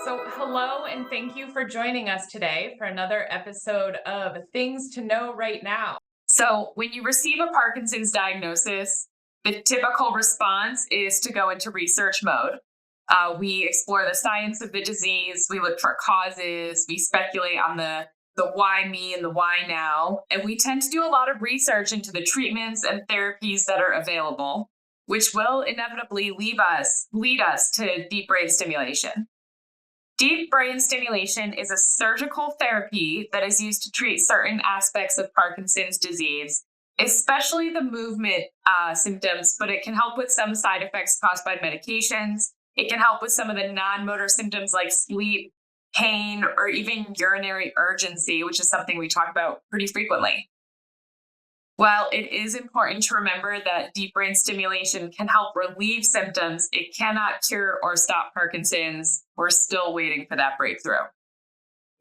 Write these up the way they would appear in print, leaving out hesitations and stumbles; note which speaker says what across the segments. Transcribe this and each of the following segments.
Speaker 1: So, hello, and thank you for joining us today for another episode of Things to Know Right Now. So, when you receive a Parkinson's diagnosis, the typical response is to go into research mode. We explore the science of the disease, we look for causes, we speculate on the why me and the why now, and we tend to do a lot of research into the treatments and therapies that are available, which will inevitably lead us to deep brain stimulation. Deep brain stimulation is a surgical therapy that is used to treat certain aspects of Parkinson's disease, especially the movement symptoms, but it can help with some side effects caused by medications. It can help with some of the non motor symptoms like sleep, pain, or even urinary urgency, which is something we talk about pretty frequently. While it is important to remember that deep brain stimulation can help relieve symptoms, it cannot cure or stop Parkinson's. We're still waiting for that breakthrough.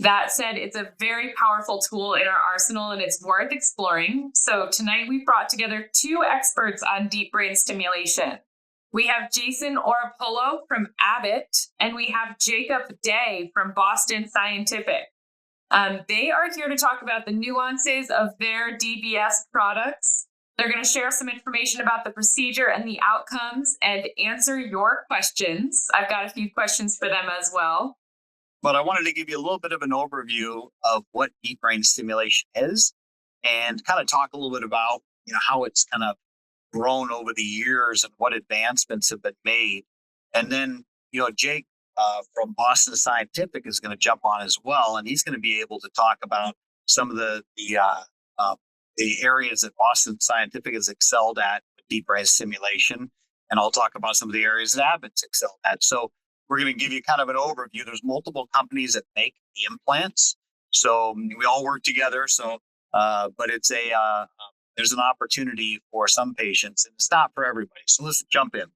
Speaker 1: That said, it's a very powerful tool in our arsenal and it's worth exploring. So tonight we brought together two experts on deep brain stimulation. We have Jason Orapolo from Abbott, and we have Jacob Day from Boston Scientific. They are here to talk about the nuances of their DBS products. They're going to share some information about the procedure and the outcomes and answer your questions. I've got a few questions for them as well.
Speaker 2: But I wanted to give you a little bit of an overview of what deep brain stimulation is and kind of talk a little bit about, how it's kind of grown over the years and what advancements have been made. And then, Jake from Boston Scientific is going to jump on as well, and he's going to be able to talk about some of the areas that Boston Scientific has excelled at with deep brain stimulation, and I'll talk about some of the areas that Abbott's excelled at. So we're going to give you kind of an overview. There's multiple companies that make the implants, so we all work together. So, but it's there's an opportunity for some patients, and it's not for everybody. So let's jump in.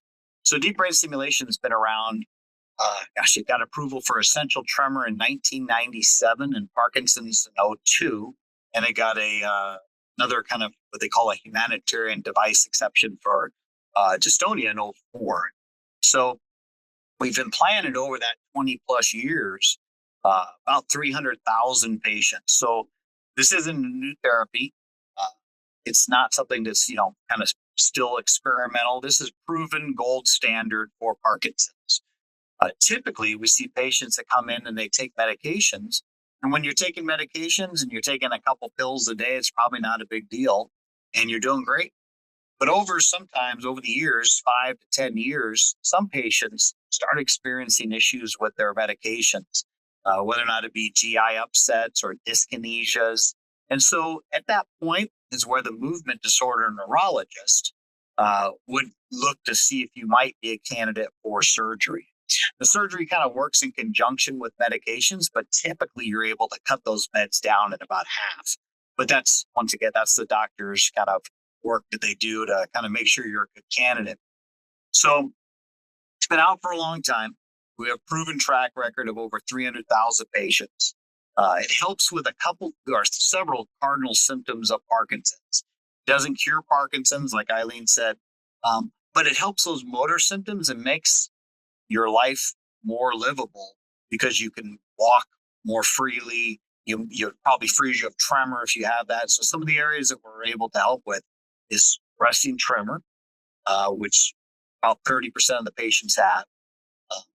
Speaker 2: So deep brain stimulation has been around. It got approval for essential tremor in 1997 and Parkinson's in '02. And it got another kind of what they call a humanitarian device exception for dystonia in '04. So we've implanted over that 20 plus years, about 300,000 patients. So this isn't a new therapy. It's not something that's, kind of still experimental. This is proven gold standard for Parkinson's. Typically, we see patients that come in and they take medications. And when you're taking medications and you're taking a couple pills a day, it's probably not a big deal and you're doing great. But sometimes over the years, 5 to 10 years, some patients start experiencing issues with their medications, whether or not it be GI upsets or dyskinesias. And so at that point is where the movement disorder neurologist would look to see if you might be a candidate for surgery. The surgery kind of works in conjunction with medications, but typically you're able to cut those meds down at about half. But that's the doctor's kind of work that they do to kind of make sure you're a good candidate. So it's been out for a long time. We have proven track record of over 300,000 patients. It helps with several cardinal symptoms of Parkinson's. It doesn't cure Parkinson's, like Eileen said, but it helps those motor symptoms and makes your life more livable because you can walk more freely. You probably frees you of tremor if you have that. So some of the areas that we're able to help with is resting tremor, which about 30% of the patients have.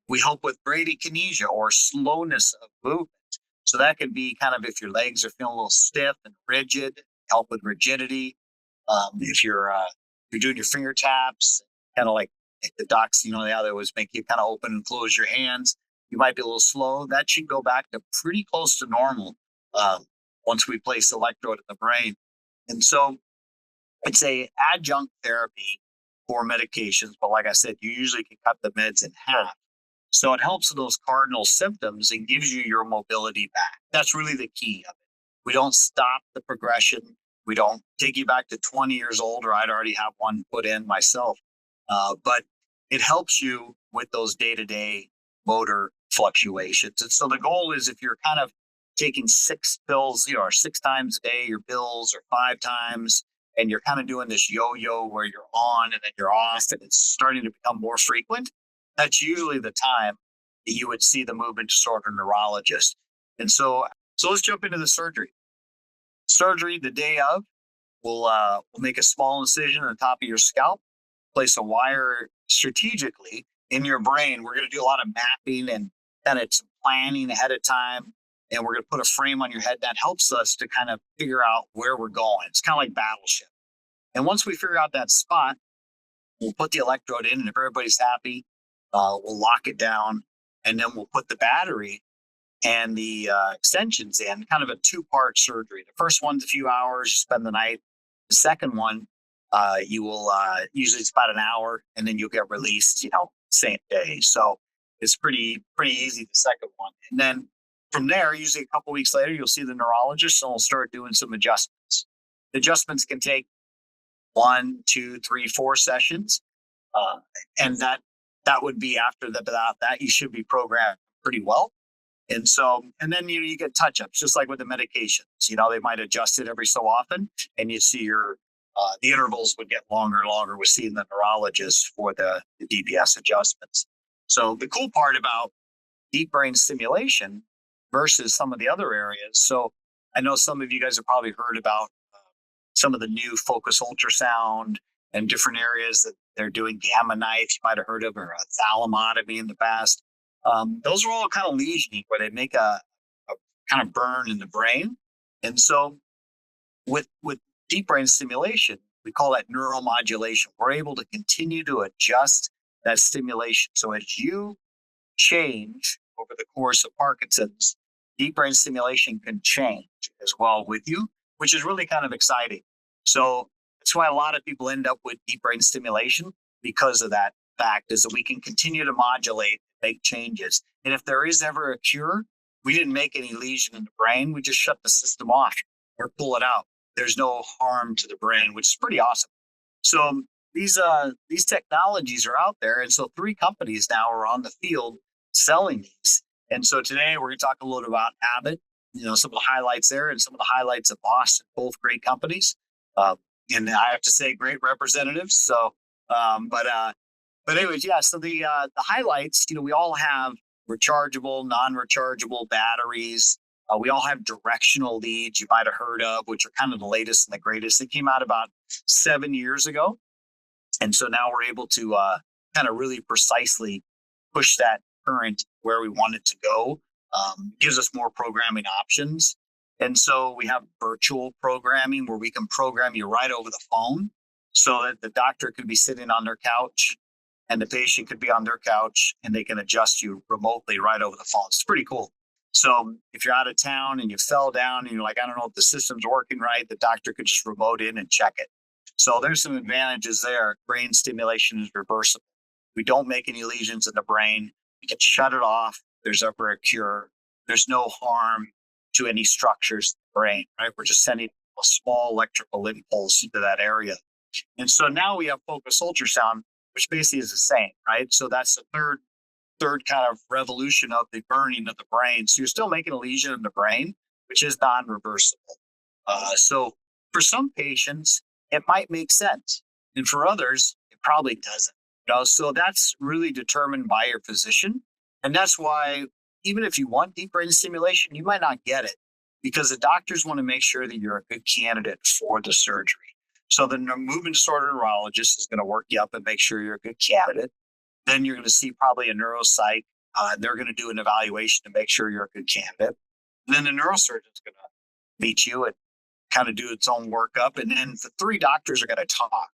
Speaker 2: We help with bradykinesia or slowness of movement. So that could be kind of if your legs are feeling a little stiff and rigid, help with rigidity. If you're doing your finger taps, kind of like the docs, they always make you kind of open and close your hands. You might be a little slow. That should go back to pretty close to normal once we place the electrode in the brain. And so it's a adjunct therapy for medications. But like I said, you usually can cut the meds in half. So it helps with those cardinal symptoms and gives you your mobility back. That's really the key of it. We don't stop the progression. We don't take you back to 20 years old, or I'd already have one put in myself. But it helps you with those day-to-day motor fluctuations. And so the goal is if you're kind of taking 6 pills, or 6 times a day, your pills, or 5 times, and you're kind of doing this yo-yo where you're on and then you're off and it's starting to become more frequent, that's usually the time you would see the movement disorder neurologist. And so let's jump into the surgery. Surgery the day of, we'll make a small incision on the top of your scalp, place a wire strategically in your brain. We're going to do a lot of mapping and then it's planning ahead of time. And we're going to put a frame on your head that helps us to kind of figure out where we're going. It's kind of like Battleship. And once we figure out that spot, we'll put the electrode in, and if everybody's happy, we'll lock it down, and then we'll put the battery and the extensions in, kind of a two-part surgery. The first one's a few hours, you spend the night. The second one, you will usually it's about an hour, and then you'll get released, same day. So it's pretty easy, the second one. And then from there, usually a couple weeks later, you'll see the neurologist, and we'll start doing some adjustments. The adjustments can take 1, 2, 3, 4 sessions, and that would be after that you should be programmed pretty well. And then you get touch-ups, just like with the medications. They might adjust it every so often, and you see the intervals would get longer and longer with seeing the neurologist for the DBS adjustments. So the cool part about deep brain stimulation versus some of the other areas. So I know some of you guys have probably heard about some of the new focus ultrasound and different areas that they're doing gamma knife, you might have heard of, or a thalamotomy in the past. Those are all kind of lesioning where they make a kind of burn in the brain. And so with deep brain stimulation, we call that neuromodulation. We're able to continue to adjust that stimulation. So as you change over the course of Parkinson's, deep brain stimulation can change as well with you, which is really kind of exciting. So that's why a lot of people end up with deep brain stimulation, because of that fact, is that we can continue to modulate, make changes. And if there is ever a cure, we didn't make any lesion in the brain. We just shut the system off or pull it out. There's no harm to the brain, which is pretty awesome. So these technologies are out there. And so 3 companies now are on the field selling these. And so today we're going to talk a little about Abbott, some of the highlights there, and some of the highlights of Boston, both great companies. And I have to say, great representatives. So, but anyways, yeah. So the highlights, we all have rechargeable, non-rechargeable batteries. We all have directional leads you might have heard of, which are kind of the latest and the greatest. They came out about 7 years ago. And so now we're able to kind of really precisely push that current where we want it to go. Gives us more programming options. And so we have virtual programming where we can program you right over the phone, so that the doctor could be sitting on their couch and the patient could be on their couch, and they can adjust you remotely right over the phone. It's pretty cool. So if you're out of town and you fell down and you're like, I don't know if the system's working right, the doctor could just remote in and check it. So there's some advantages there. Brain stimulation is reversible. We don't make any lesions in the brain. We can shut it off. There's ever a cure. There's no harm to any structures in the brain, right? We're just sending a small electrical impulse into that area. And so now we have focus ultrasound, which basically is the same, right? So that's the third kind of revolution of the burning of the brain. So you're still making a lesion in the brain, which is non-reversible. So for some patients, it might make sense. And for others, it probably doesn't. So that's really determined by your physician. And that's why even if you want deep brain stimulation, you might not get it, because the doctors want to make sure that you're a good candidate for the surgery. So the movement disorder neurologist is going to work you up and make sure you're a good candidate. Then you're going to see probably a neuropsych. They're going to do an evaluation to make sure you're a good candidate. And then the neurosurgeon is going to meet you and kind of do its own workup. And then the 3 doctors are going to talk.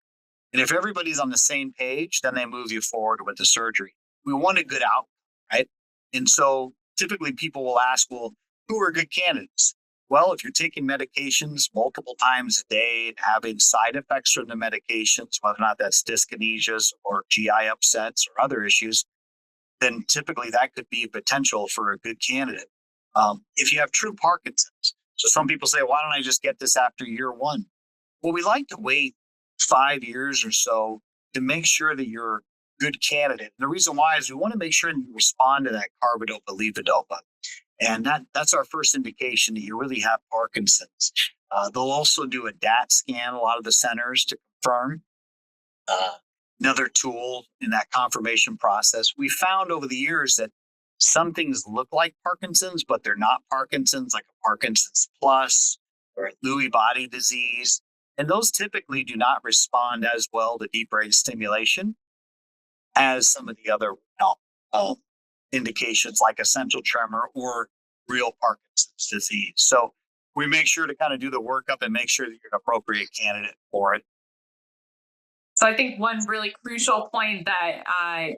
Speaker 2: And if everybody's on the same page, then they move you forward with the surgery. We want a good outcome, right? And so typically people will ask, well, who are good candidates? Well, if you're taking medications multiple times a day and having side effects from the medications, whether or not that's dyskinesias or GI upsets or other issues, then typically that could be a potential for a good candidate. If you have true Parkinson's, so some people say, why don't I just get this after year 1? Well, we like to wait 5 years or so to make sure that you're a good candidate. And the reason why is we want to make sure that you respond to that carbidopa levodopa. And that's our first indication that you really have Parkinson's. They'll also do a DAT scan, a lot of the centers, to confirm. Another tool in that confirmation process. We found over the years that Some things look like Parkinson's, but they're not Parkinson's, like a Parkinson's plus or a Lewy body disease. And those typically do not respond as well to deep brain stimulation as some of the other indications like essential tremor or real Parkinson's disease. So we make sure to kind of do the workup and make sure that you're an appropriate candidate for it.
Speaker 1: So I think one really crucial point that I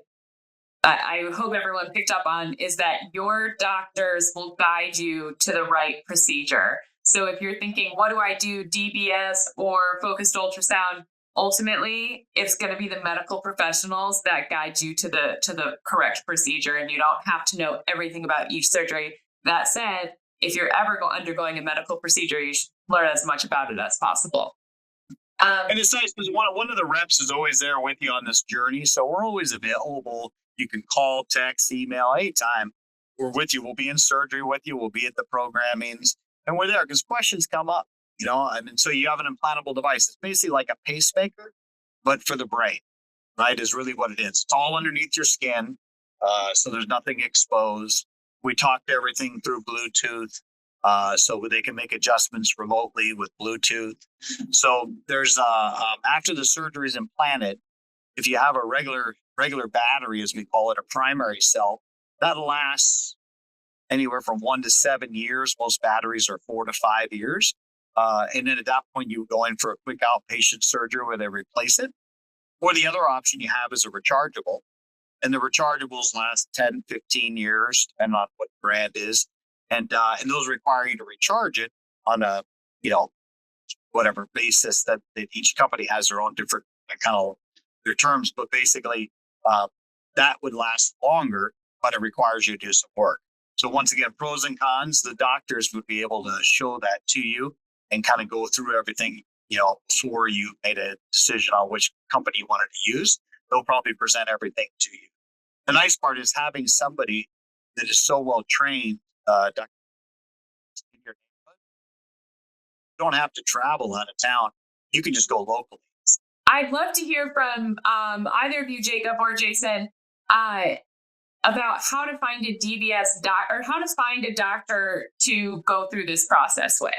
Speaker 1: hope everyone picked up on is that your doctors will guide you to the right procedure. So if you're thinking, what do I do, DBS or focused ultrasound? Ultimately, it's going to be the medical professionals that guide you to the correct procedure, and you don't have to know everything about each surgery. That said, if you're ever undergoing a medical procedure, you should learn as much about it as possible.
Speaker 2: And it's nice because one of the reps is always there with you on this journey. So we're always available. You can call, text, email, anytime. We're with you. We'll be in surgery with you. We'll be at the programmings. And we're there because questions come up, I mean, so you have an implantable device. It's basically like a pacemaker, but for the brain, right, is really what it is. It's all underneath your skin. So there's nothing exposed. We talk to everything through Bluetooth. So they can make adjustments remotely with Bluetooth. So there's after the surgery is implanted, if you have a regular battery, as we call it, a primary cell, that lasts anywhere from 1 to 7 years. Most batteries are 4 to 5 years. And then at that point, you go in for a quick outpatient surgery where they replace it. Or the other option you have is a rechargeable. And the rechargeables last 10, 15 years, depending on what brand is. And those require you to recharge it on a, whatever basis that each company has their own different kind of their terms. But basically, that would last longer, but it requires you to do some work. So once again, pros and cons, the doctors would be able to show that to you and kind of go through everything, before you made a decision on which company you wanted to use. They'll probably present everything to you. The nice part is having somebody that is so well trained, you don't have to travel out of town. You can just go locally.
Speaker 1: I'd love to hear from either of you, Jacob or Jason, about how to find a DBS or how to find a doctor to go through this process with.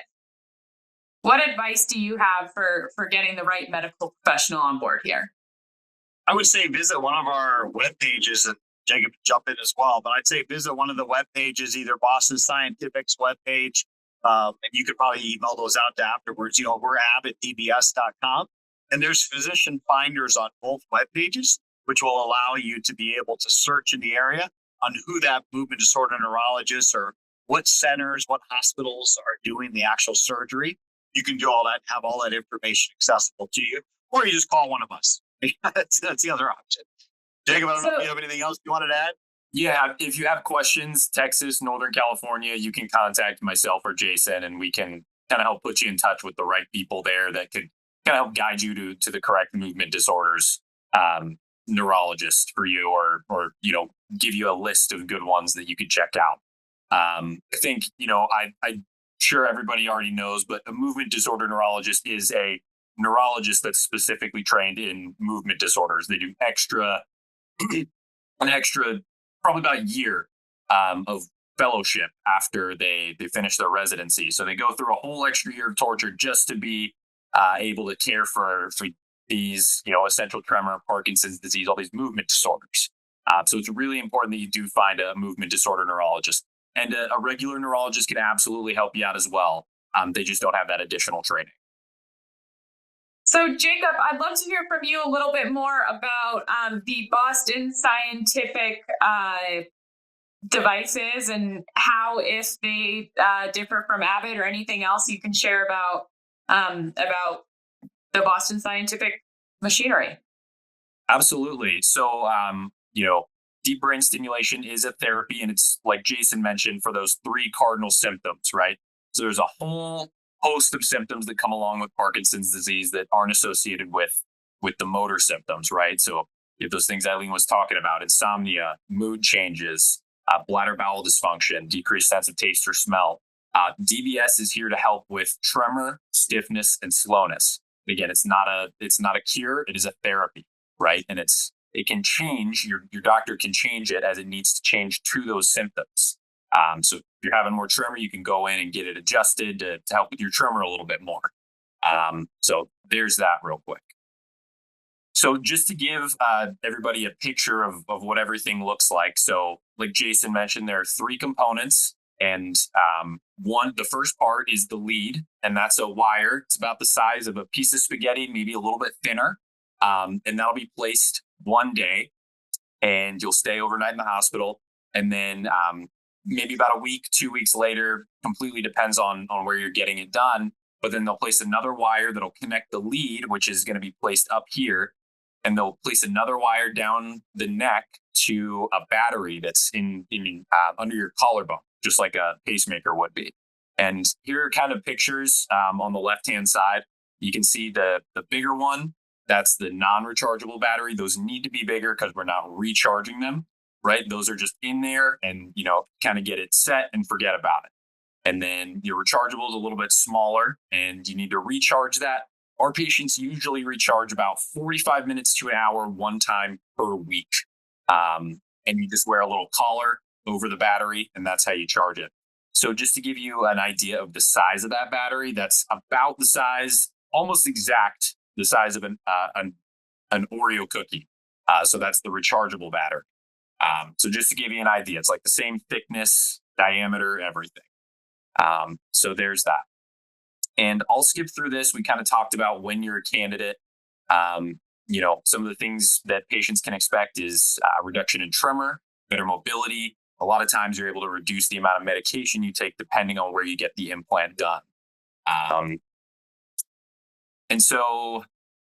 Speaker 1: What advice do you have for getting the right medical professional on board here?
Speaker 2: I would say visit one of our web pages, and Jacob jump in as well. But I'd say visit one of the web pages, either Boston Scientific's web page, and you could probably email those out to afterwards. We're abbottdbs.com, and there's physician finders on both web pages, which will allow you to be able to search in the area on who that movement disorder neurologist or what centers, what hospitals are doing the actual surgery. You can do all that, have all that information accessible to you, or you just call one of us. that's the other option. Jacob, I don't know if you have anything else you wanted to add?
Speaker 3: Yeah, if you have questions, Texas, Northern California, you can contact myself or Jason, and we can kind of help put you in touch with the right people there that could kind of help guide you to the correct movement disorders neurologist for you, or give you a list of good ones that you could check out. I think I'm sure everybody already knows, but a movement disorder neurologist is a neurologist that's specifically trained in movement disorders. They do an extra probably about a year of fellowship after they finish their residency. So they go through a whole extra year of torture just to be able to care for these, essential tremor, Parkinson's disease, all these movement disorders. So it's really important that you do find a movement disorder neurologist. And a regular neurologist can absolutely help you out as well. They just don't have that additional training.
Speaker 1: So, Jacob, I'd love to hear from you a little bit more about the Boston Scientific devices and how, if they differ from Abbott, or anything else you can share about the Boston Scientific machinery.
Speaker 3: Absolutely. So, deep brain stimulation is a therapy, and it's like Jason mentioned, for those 3 cardinal symptoms, right? So there's a whole host of symptoms that come along with Parkinson's disease that aren't associated with the motor symptoms, right? So you have those things Eileen was talking about: insomnia, mood changes, bladder bowel dysfunction, decreased sense of taste or smell. DBS is here to help with tremor, stiffness, and slowness. Again, it's not a cure; it is a therapy, right? And it's it can change, your doctor can change it as it needs to change to those symptoms. So if you're having more tremor, you can go in and get it adjusted to help with your tremor a little bit more. So there's that real quick. So just to give everybody a picture of what everything looks like. So like Jason mentioned, there are 3 components. And the first part is the lead, and that's a wire. It's about the size of a piece of spaghetti, maybe a little bit thinner. And that'll be placed one day, and you'll stay overnight in the hospital. And then maybe about a week, 2 weeks later, completely depends on where you're getting it done. But then they'll place another wire that'll connect the lead, which is going to be placed up here. And they'll place another wire down the neck to a battery that's in under your collarbone, just like a pacemaker would be. And here are kind of pictures on the left-hand side. You can see the bigger one. That's the non-rechargeable battery. Those need to be bigger because we're not recharging them, right? Those are just in there and, kind of get it set and forget about it. And then your rechargeable is a little bit smaller and you need to recharge that. Our patients usually recharge about 45 minutes to an hour one time per week. And you just wear a little collar over the battery, and that's how you charge it. So just to give you an idea of the size of that battery, that's about the size, almost exact the size of an Oreo cookie. So that's the rechargeable battery. So just to give you an idea, it's like the same thickness, diameter, everything. So there's that. And I'll skip through this. We kind of talked about when you're a candidate. Some of the things that patients can expect is reduction in tremor, better mobility. A lot of times you're able to reduce the amount of medication you take depending on where you get the implant done. And so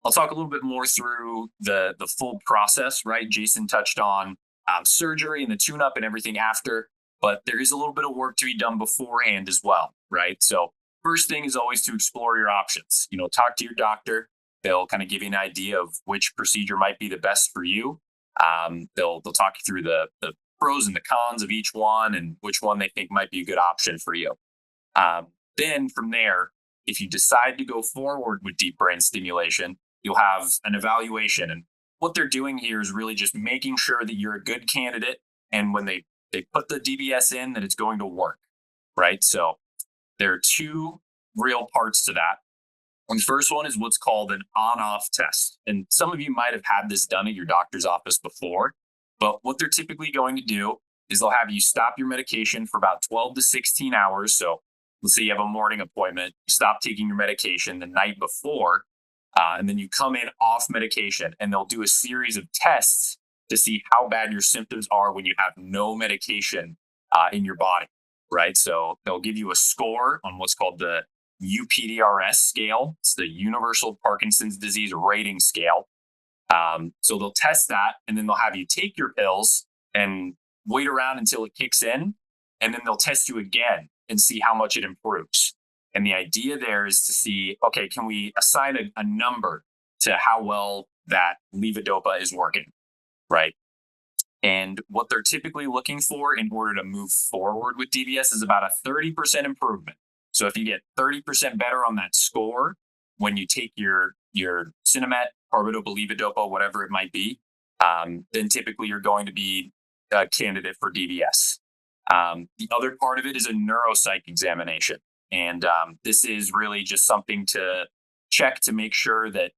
Speaker 3: I'll talk a little bit more through the full process, right? Jason touched on surgery and the tune-up and everything after, but there is a little bit of work to be done beforehand as well, right? So first thing is always to explore your options. Talk to your doctor. They'll kind of give you an idea of which procedure might be the best for you. They'll talk you through the pros and the cons of each one and which one they think might be a good option for you. Then from there, if you decide to go forward with deep brain stimulation, you'll have an evaluation. And what they're doing here is really just making sure that you're a good candidate. And when they put the DBS in, that it's going to work, right? So there are 2 real parts to that. And the first one is what's called an on-off test. And some of you might have had this done at your doctor's office before, but what they're typically going to do is they'll have you stop your medication for about 12 to 16 hours. So let's say you have a morning appointment, you stop taking your medication the night before, and then you come in off medication, and they'll do a series of tests to see how bad your symptoms are when you have no medication in your body, right? So they'll give you a score on what's called the UPDRS scale. It's the Universal Parkinson's Disease Rating Scale. So they'll test that, and then they'll have you take your pills and wait around until it kicks in, and then they'll test you again and see how much it improves. And the idea there is to see, okay, can we assign a number to how well that levodopa is working, right? And what they're typically looking for in order to move forward with DBS is about a 30% improvement. So if you get 30% better on that score when you take your Cinemet, carbidopa, levodopa, whatever it might be, then typically you're going to be a candidate for DBS. The other part of it is a neuropsych examination. And this is really just something to check to make sure that,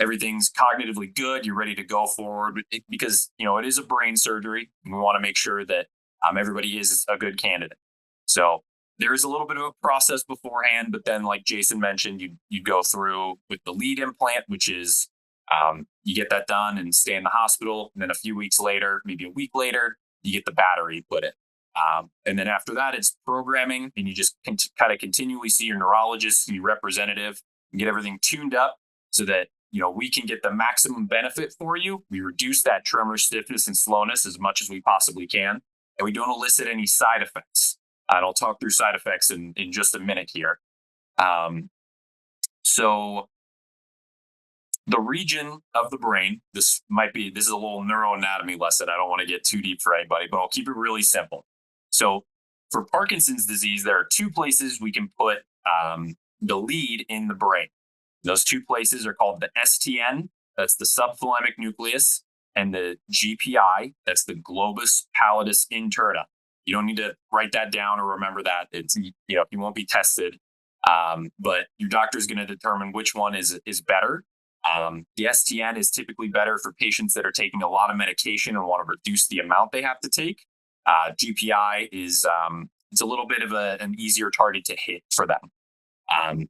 Speaker 3: everything's cognitively good. You're ready to go forward because, it is a brain surgery. And we want to make sure that everybody is a good candidate. So there is a little bit of a process beforehand, but then like Jason mentioned, you go through with the lead implant, which is you get that done and stay in the hospital. And then a few weeks later, maybe a week later, you get the battery put in. And then after that, it's programming, and you just kind of continually see your neurologist and your representative and get everything tuned up so that, we can get the maximum benefit for you. We reduce that tremor, stiffness, and slowness as much as we possibly can. And we don't elicit any side effects. And I'll talk through side effects in just a minute here. So the region of the brain, this is a little neuroanatomy lesson. I don't want to get too deep for anybody, but I'll keep it really simple. So for Parkinson's disease, there are 2 places we can put the lead in the brain. Those 2 places are called the STN, that's the subthalamic nucleus, and the GPI, that's the globus pallidus interna. You don't need to write that down or remember that. It's, you won't be tested, but your doctor is going to determine which one is better. The STN is typically better for patients that are taking a lot of medication and want to reduce the amount they have to take. GPI is it's a little bit of an easier target to hit for them.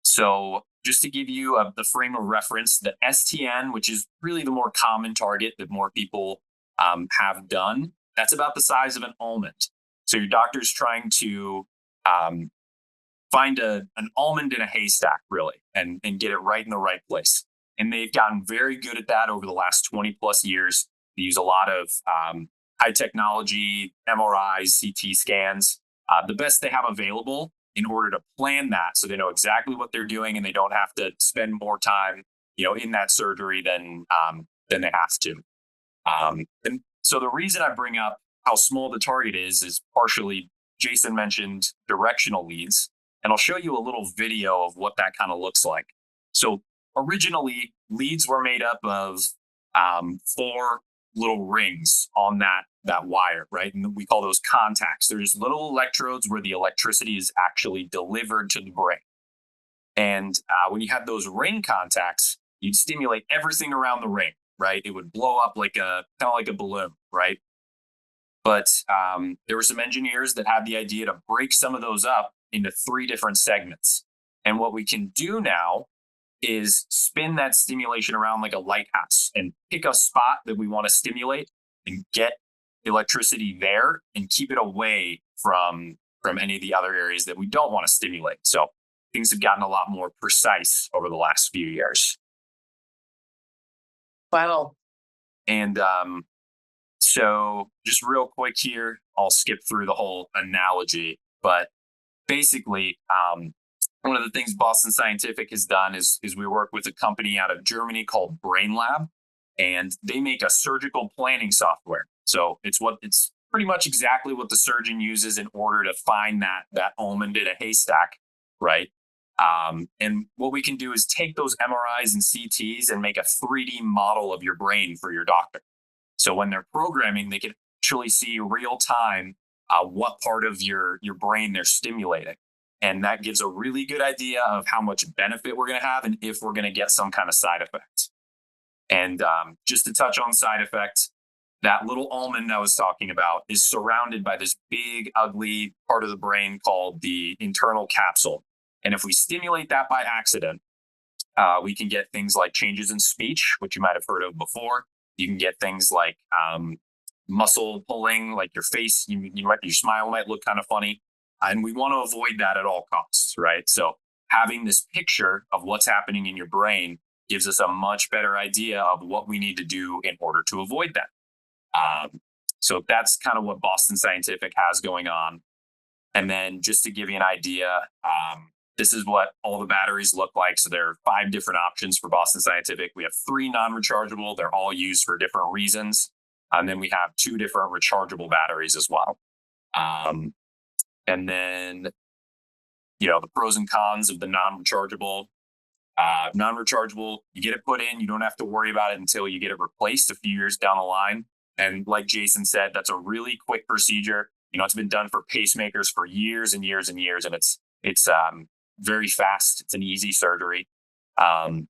Speaker 3: So just to give you the frame of reference, the STN, which is really the more common target that more people have done, that's about the size of an almond. So your doctor's trying to find an almond in a haystack, really, and get it right in the right place. And they've gotten very good at that over the last 20 plus years. They use a lot of high technology, MRIs, CT scans, the best they have available in order to plan that, so they know exactly what they're doing and they don't have to spend more time, in that surgery than they have to. And so the reason I bring up how small the target is partially Jason mentioned directional leads, and I'll show you a little video of what that kind of looks like. So originally, leads were made up of 4 little rings on that wire, right? And we call those contacts. They're just little electrodes where the electricity is actually delivered to the brain. And when you have those ring contacts, you'd stimulate everything around the ring, right? It would blow up like kind of like a balloon, right? But there were some engineers that had the idea to break some of those up into 3 different segments. And what we can do now is spin that stimulation around like a lighthouse and pick a spot that we want to stimulate and get electricity there and keep it away from any of the other areas that we don't want to stimulate. So things have gotten a lot more precise over the last few years.
Speaker 1: Wow.
Speaker 3: And so just real quick here, I'll skip through the whole analogy, but basically, one of the things Boston Scientific has done is we work with a company out of Germany called Brain Lab, and they make a surgical planning software. So it's pretty much exactly what the surgeon uses in order to find that almond in a haystack, right? And what we can do is take those MRIs and CTs and make a 3D model of your brain for your doctor. So when they're programming, they can actually see real time what part of your brain they're stimulating. And that gives a really good idea of how much benefit we're going to have and if we're going to get some kind of side effect. And just to touch on side effects, that little almond I was talking about is surrounded by this big, ugly part of the brain called the internal capsule. And if we stimulate that by accident, we can get things like changes in speech, which you might have heard of before. You can get things like muscle pulling, like your face, your smile might look kind of funny. And we want to avoid that at all costs, right? So having this picture of what's happening in your brain gives us a much better idea of what we need to do in order to avoid that. So that's kind of what Boston Scientific has going on. And then just to give you an idea, this is what all the batteries look like. So there are 5 different options for Boston Scientific. We have 3 non-rechargeable. They're all used for different reasons. And then we have 2 different rechargeable batteries as well. And then, the pros and cons of the non-rechargeable. Non-rechargeable, you get it put in, you don't have to worry about it until you get it replaced a few years down the line. And like Jason said, that's a really quick procedure. It's been done for pacemakers for years and years and years, and it's very fast. It's an easy surgery. And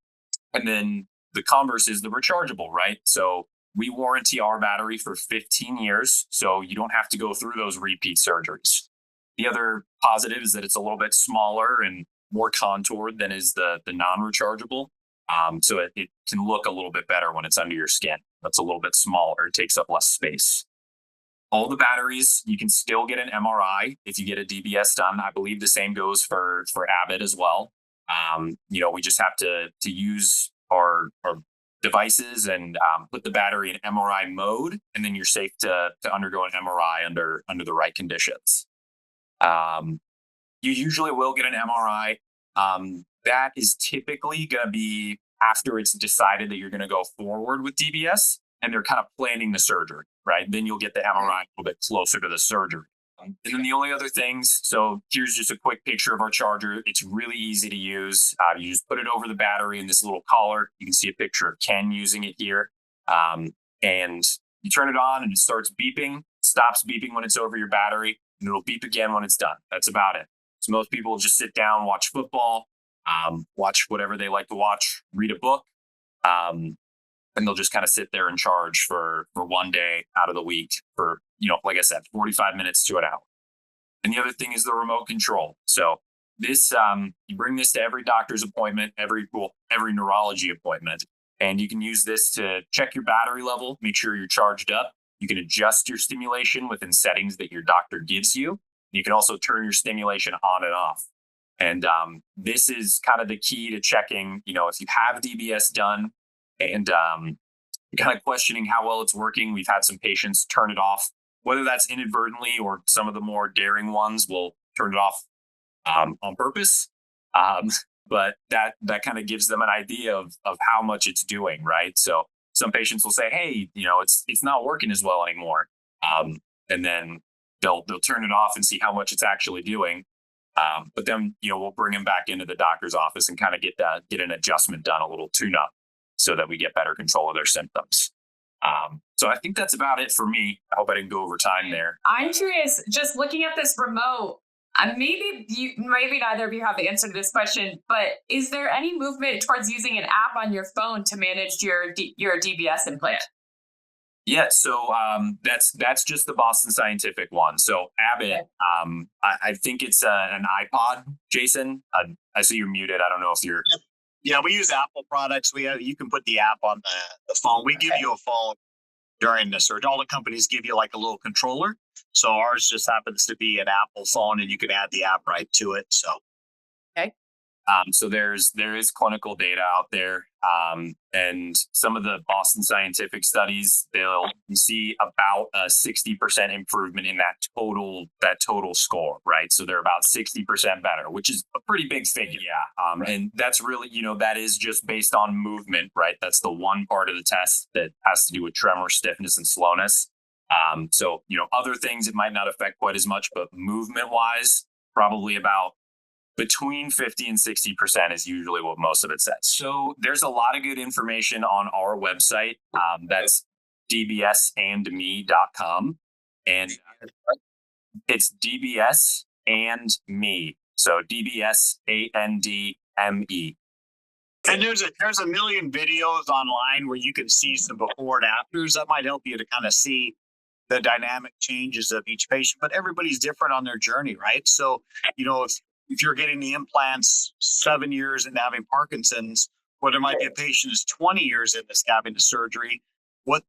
Speaker 3: then the converse is the rechargeable, right? So we warranty our battery for 15 years, so you don't have to go through those repeat surgeries. The other positive is that it's a little bit smaller and more contoured than is the non-rechargeable. So it can look a little bit better when it's under your skin. That's a little bit smaller. It takes up less space. All the batteries, you can still get an MRI if you get a DBS done. I believe the same goes for Abbott as well. We just have to use our devices and put the battery in MRI mode, and then you're safe to undergo an MRI under the right conditions. You usually will get an MRI. That is typically going to be after it's decided that you're going to go forward with DBS and they're kind of planning the surgery, right? Then you'll get the MRI a little bit closer to the surgery. And then the only other things, so here's just a quick picture of our charger. It's really easy to use. You just put it over the battery in this little collar. You can see a picture of Ken using it here. And you turn it on and it starts beeping, stops beeping when it's over your battery, and it'll beep again when it's done. That's about it. So most people just sit down, watch football, watch whatever they like to watch, read a book, and they'll just kind of sit there and charge for one day out of the week for, like I said, 45 minutes to an hour. And the other thing is the remote control. So this, you bring this to every doctor's appointment, every neurology appointment, and you can use this to check your battery level, make sure you're charged up. You can adjust your stimulation within settings that your doctor gives you. You can also turn your stimulation on and off. And this is kind of the key to checking, if you have DBS done and kind of questioning how well it's working. We've had some patients turn it off, whether that's inadvertently or some of the more daring ones will turn it off on purpose. But that kind of gives them an idea of how much it's doing, right? So some patients will say, hey, it's not working as well anymore. And then they'll turn it off and see how much it's actually doing. But then, we'll bring them back into the doctor's office and kind of get an adjustment done, a little tune-up, so that we get better control of their symptoms. So I think that's about it for me. I hope I didn't go over time there.
Speaker 1: I'm curious, just looking at this remote, maybe neither of you have the answer to this question, but is there any movement towards using an app on your phone to manage your DBS implant?
Speaker 3: Yeah, so that's just the Boston Scientific one. So Abbott,
Speaker 1: Okay.
Speaker 3: I think it's an iPod. Jason, I see you're muted. I don't know if you're.
Speaker 2: Yep. Yeah, we use Apple products. You can put the app on the phone. We give you a phone during the surgery. All the companies give you like a little controller. So ours just happens to be an Apple phone, and you can add the app right to it. So.
Speaker 1: Okay.
Speaker 3: So there is clinical data out there, and some of the Boston Scientific studies, you see about a 60% improvement in that total score, right? So they're about 60% better, which is a pretty big figure. Yeah. And that's really, that is just based on movement, right? That's the one part of the test that has to do with tremor, stiffness, and slowness. So, other things it might not affect quite as much, but movement wise, probably about between 50 and 60% is usually what most of it says. So there's a lot of good information on our website. That's dbsandme.com. And it's DBS and me. So DBSANDME.
Speaker 2: And there's a million videos online where you can see some before and afters. That might help you to kind of see the dynamic changes of each patient. But everybody's different on their journey, right? So, if you're getting the implants 7 years into having Parkinson's, or there might be a patient who's 20 years into having the surgery, what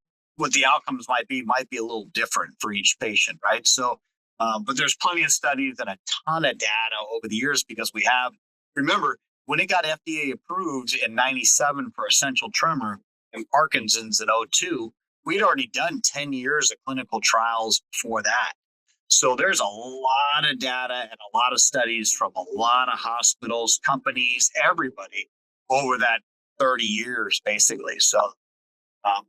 Speaker 2: the outcomes might be a little different for each patient, right? So, but there's plenty of studies and a ton of data over the years because remember, when it got FDA approved in 97 for essential tremor and Parkinson's in 02, we'd already done 10 years of clinical trials before that. So there's a lot of data and a lot of studies from a lot of hospitals, companies, everybody over that 30 years, basically. So,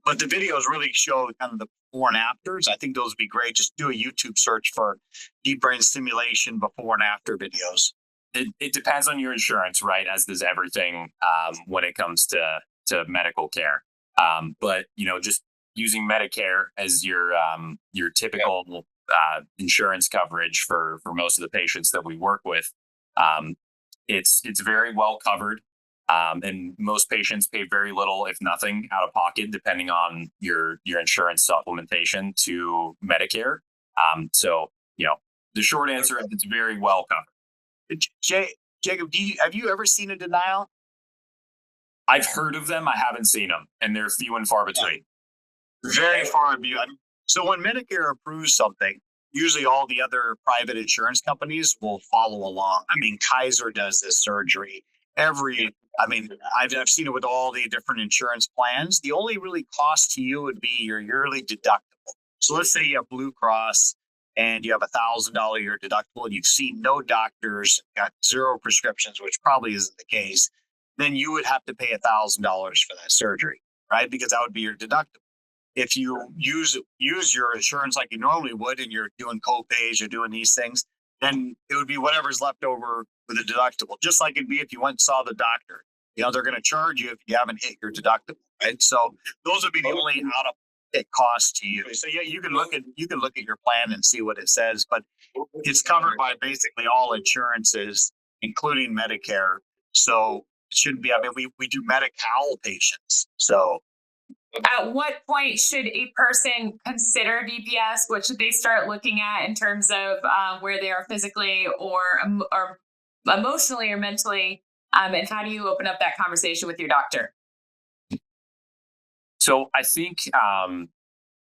Speaker 2: but the videos really show kind of the before and afters. I think those would be great. Just do a YouTube search for deep brain stimulation before and after videos.
Speaker 3: It depends on your insurance, right? As does everything when it comes to medical care. But, just using Medicare as your typical insurance coverage for most of the patients that we work with, it's very well covered, and most patients pay very little, if nothing, out of pocket, depending on your insurance supplementation to Medicare. So the short answer is it's very well covered.
Speaker 2: Jacob, have you ever seen a denial?
Speaker 3: I've heard of them. I haven't seen them, and they're few and far between.
Speaker 2: Very far and few. So when Medicare approves something, usually all the other private insurance companies will follow along. I mean, Kaiser does this surgery. I've seen it with all the different insurance plans. The only really cost to you would be your yearly deductible. So let's say you have Blue Cross and you have $1,000 year deductible and you've seen no doctors, got 0 prescriptions, which probably isn't the case. Then you would have to pay $1,000 for that surgery, right? Because that would be your deductible. If you use your insurance like you normally would, and you're doing co-pays, you're doing these things, then it would be whatever's left over with a deductible. Just like it'd be if you went and saw the doctor. They're going to charge you if you haven't hit your deductible. right? So those would be the only out of pocket costs to you. So yeah, you can look at your plan and see what it says, but it's covered by basically all insurances, including Medicare. So it shouldn't be. I mean, we do Medi-Cal patients. So
Speaker 1: at what point should a person consider DBS? What should they start looking at in terms of where they are physically or emotionally or mentally? And how do you open up that conversation with your doctor?
Speaker 3: So I think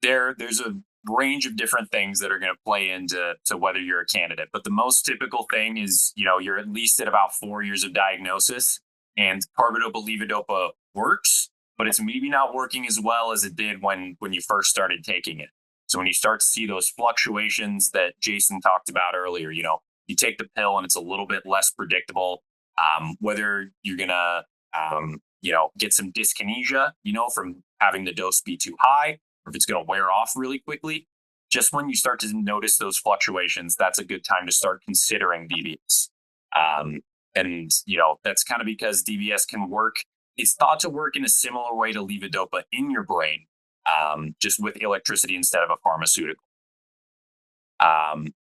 Speaker 3: there's a range of different things that are going to play into whether you're a candidate. But the most typical thing is, you're at least at about 4 years of diagnosis, and carbidopa levodopa works, but it's maybe not working as well as it did when you first started taking it. So when you start to see those fluctuations that Jason talked about earlier, you take the pill and it's a little bit less predictable. Whether you're gonna get some dyskinesia, from having the dose be too high, or if it's going to wear off really quickly. Just when you start to notice those fluctuations, that's a good time to start considering DBS. And that's kind of because DBS can work. It's thought to work in a similar way to levodopa in your brain, just with electricity instead of a pharmaceutical.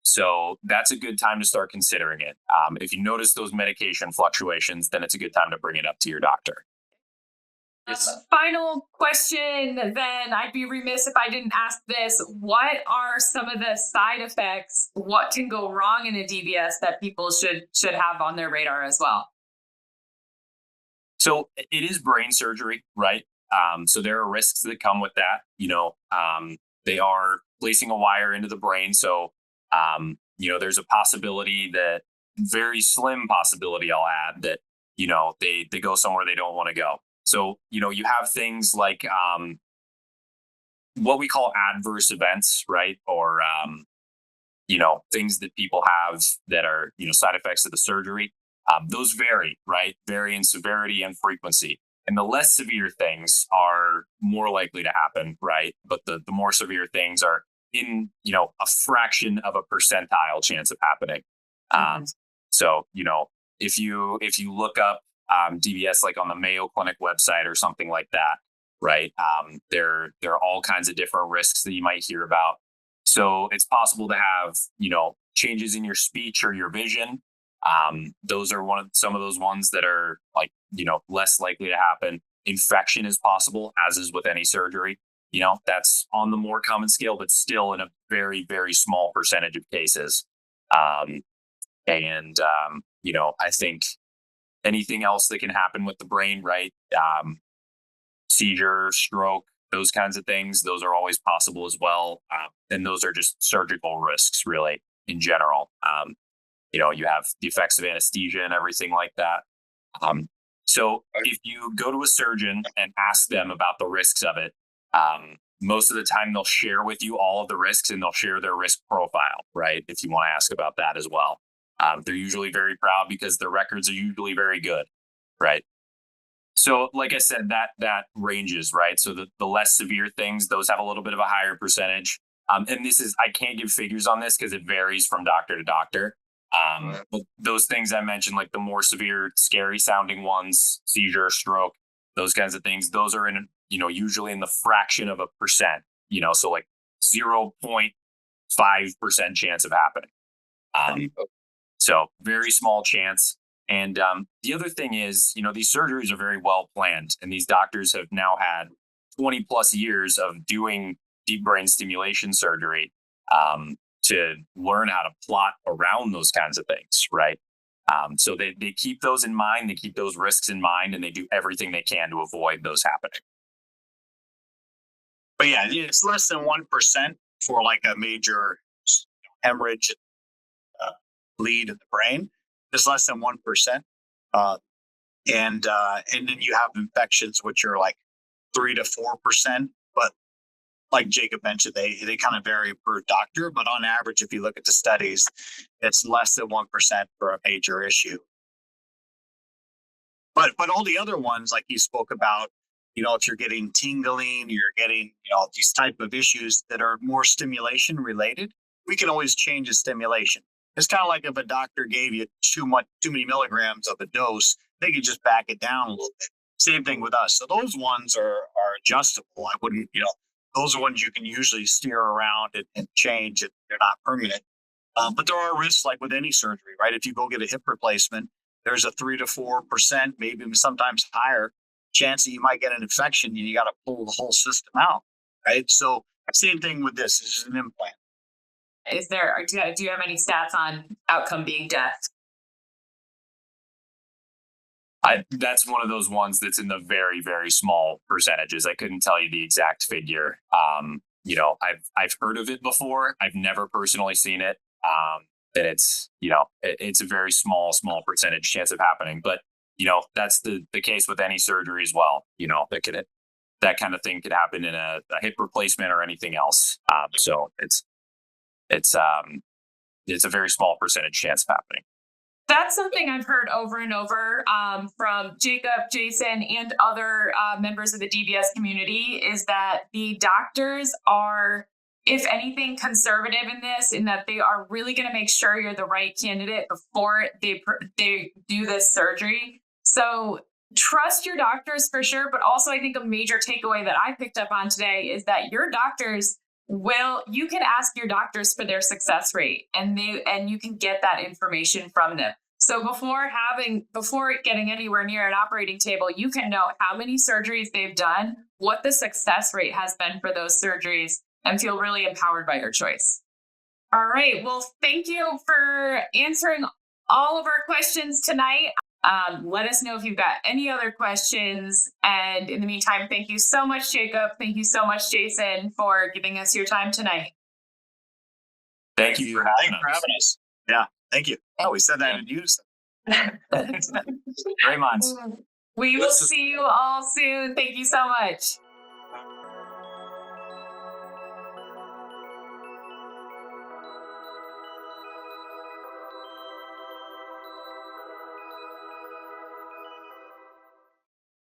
Speaker 3: So that's a good time to start considering it. If you notice those medication fluctuations, then it's a good time to bring it up to your doctor.
Speaker 1: Final question, then. I'd be remiss if I didn't ask this. What are some of the side effects? What can go wrong in a DBS that people should have on their radar as well?
Speaker 3: So it is brain surgery, right? So there are risks that come with that. They are placing a wire into the brain. So, there's a possibility, that very slim possibility, I'll add, that, they go somewhere they don't want to go. So, you have things like what we call adverse events, right? Or, things that people have that are, side effects of the surgery. Those vary, right? Vary in severity and frequency. And the less severe things are more likely to happen, right? But the more severe things are in, a fraction of a percentile chance of happening. So, if you look up DBS, like on the Mayo Clinic website or something like that, right? There are all kinds of different risks that you might hear about. So it's possible to have, changes in your speech or your vision. Those are some of those ones that are less likely to happen. Infection is possible, as is with any surgery. That's on the more common scale, but still in a very, very small percentage of cases. I think anything else that can happen with the brain, right? Seizure, stroke, those kinds of things, those are always possible as well. And those are just surgical risks, really, in general. You have the effects of anesthesia and everything like that. So if you go to a surgeon and ask them about the risks of it, most of the time they'll share with you all of the risks, and they'll share their risk profile, right? If you want to ask about that as well. They're usually very proud because their records are usually very good, right? So like I said, that ranges, right? So the less severe things, those have a little bit of a higher percentage. And I can't give figures on this because it varies from doctor to doctor. But those things I mentioned, like the more severe, scary sounding ones, seizure, stroke, those kinds of things, those are in, usually in the fraction of a percent, so like 0.5% chance of happening. So very small chance. And the other thing is, these surgeries are very well planned, and these doctors have now had 20 plus years of doing deep brain stimulation surgery to learn how to plot around those kinds of things, right? So they keep those in mind, they keep those risks in mind, and they do everything they can to avoid those happening.
Speaker 2: But yeah, it's less than 1% for like a major hemorrhage, bleed in the brain. It's less than 1%, and then you have infections which are like 3 to 4%. But like Jacob mentioned, they kind of vary per doctor. But on average, if you look at the studies, it's less than 1% for a major issue. But all the other ones, like you spoke about, if you're getting tingling, you're getting these type of issues that are more stimulation related, we can always change the stimulation. It's kind of like if a doctor gave you too many milligrams of a dose, they could just back it down a little bit. Same thing with us. So those ones are adjustable. I wouldn't, those are ones you can usually steer around and change, and they're not permanent. But there are risks, like with any surgery, right? If you go get a hip replacement, there's a 3 to 4%, maybe sometimes higher chance that you might get an infection, and you got to pull the whole system out, right? So same thing with this. This is an implant.
Speaker 1: Do you have any stats on outcome being death?
Speaker 3: That's one of those ones that's in the very, very small percentages. I couldn't tell you the exact figure. I've heard of it before. I've never personally seen it. And it's a very small percentage chance of happening. But, that's the case with any surgery as well. That kind of thing could happen in a hip replacement or anything else. So it's a very small percentage chance of happening.
Speaker 1: That's something I've heard over and over from Jacob, Jason, and other members of the DBS community, is that the doctors are, if anything, conservative in this, in that they are really going to make sure you're the right candidate before they do this surgery. So trust your doctors for sure. But also, I think a major takeaway that I picked up on today is that your doctors you can ask your doctors for their success rate, and you can get that information from them. So before getting anywhere near an operating table, you can know how many surgeries they've done, what the success rate has been for those surgeries, and feel really empowered by your choice. All right. Well, thank you for answering all of our questions tonight. Let us know if you've got any other questions. And in the meantime, thank you so much, Jacob. Thank you so much, Jason, for giving us your time tonight.
Speaker 3: Thank you for having us.
Speaker 2: Yeah, thank you. Oh, we said that in unison.
Speaker 3: Great minds.
Speaker 1: We will see you all soon. Thank you so much.